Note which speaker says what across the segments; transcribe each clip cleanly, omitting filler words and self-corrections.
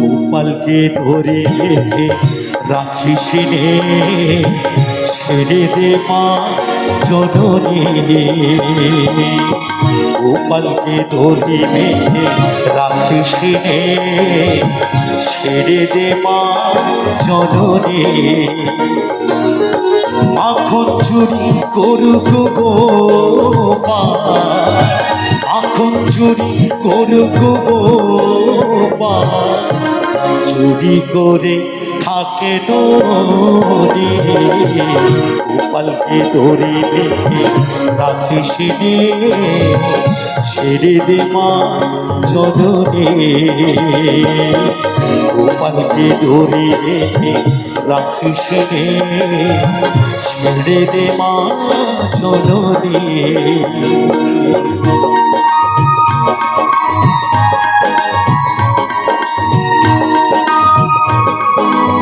Speaker 1: গোপালকে ধরে বেঁধে রাখিস নে, ছেড়ে দে মা জননী। গোপালকে ধরে বেঁধে রাখিস নে, ছেড়ে দে মা জননী। মাখন চুরি করুক গোপাল, মাখন চুরি করুক গোপাল, চুরি করে থাকে ননি। গোপালকে ধরে বেঁধে রাখিস নে, ছেড়ে দে মা জননী। গোপালকে ধরে বেঁধে রাখিস নে, ছেড়ে দে মা জননী।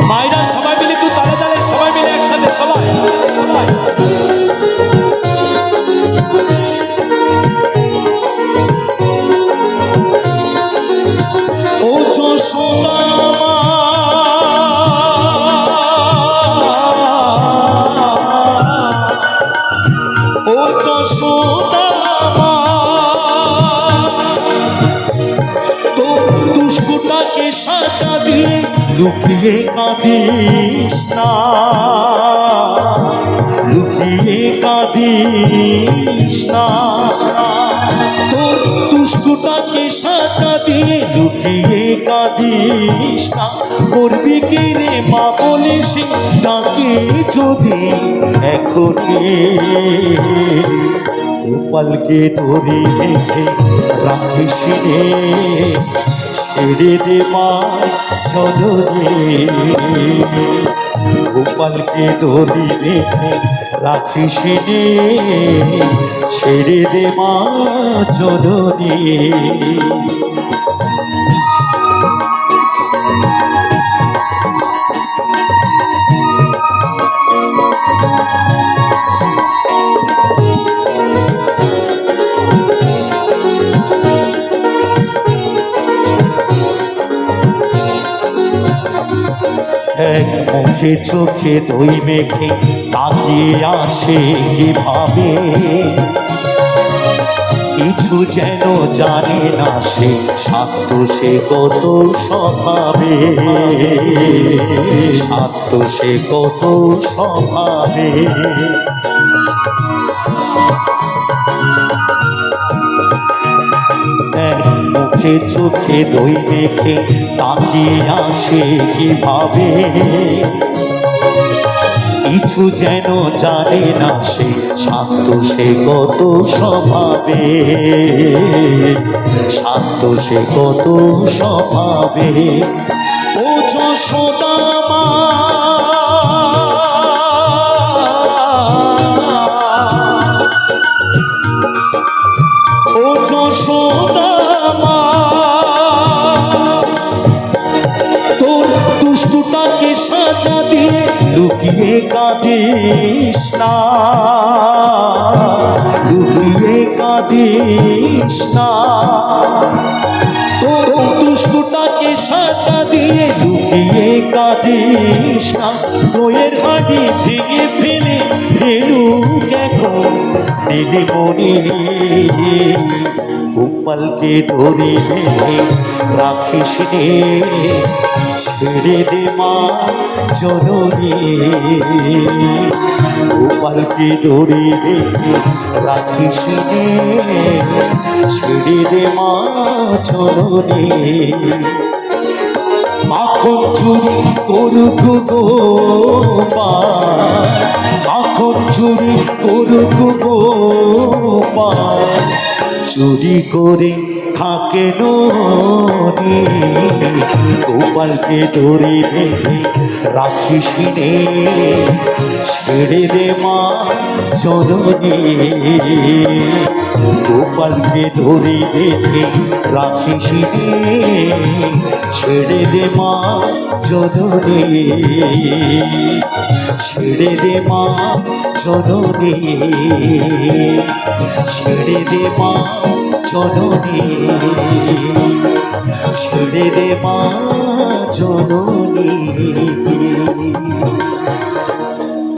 Speaker 1: মায়েরা সবাই মিলে একটু তালে তালে, সবাই মিলে একসাথে, সবাই ও যশোদা সাজা দিয়ে লুকিয়ে কাঁদিস না, লুকিয়ে কাঁদিস না। তোর দুষ্টটাকে সাজা দিয়ে লুকিয়ে কাঁদিস না। করবি কি রে মা বলিস ডাকে যদি এখনই। গোপালকে ধরে বেঁধে রাখিস নে, ছেড়ে দে মা জননী। গোপালকে ধরে বেঁধে রাখিস নে, ছেড়ে দে মা জননী। এক মুখে চোখে দই মেখে তাকিয়ে আছে কিভাবে, কিছু যেন জানে না সে, শান্ত সে কত স্বভাবে, শান্ত সে কত স্বভাবে। মুখে চোখে দই মেখে তাকিয়ে আছে কিভাবে, কিছু যেন জানে না সে, শান্ত সে কত স্বভাবে, শান্ত সে কত স্বভাবে। ও যশোদা মা ও যশোদা মা, তোর দুষ্টটাকে সাজা দিয়ে লুকিয়ে কাঁদিস না, লুকিয়ে কাঁদিস না। তোর দুষ্টটাকে সাজা দিয়ে লুকিয়ে কাঁদিস না। দইয়ের হাঁড়ি ভেঙে ফেলে ফেলুক এখন নীলিমণি। গোপালকে ধরে বেঁধে রাখিস নে, ছেড়ে দে মা জননী। গোপালকে ধরে বেঁধে রাখিস নে, ছেড়ে দে মা জননী। মাখন চুরি করুক গোপাল, মাখন চুরি করুক গোপাল, চুরি করে থাকে রে, গোপালকে দড়ি বেঁধে রাখিস নে, ছেড়ে দে মা জননী, গোপালকে দড়ি বেঁধে রাখিস নে, ছেড়ে দে মা জননী, ছেড়ে দে মা জননী, ছেড়ে দে মা জননী, ছেড়ে দে মা জননী।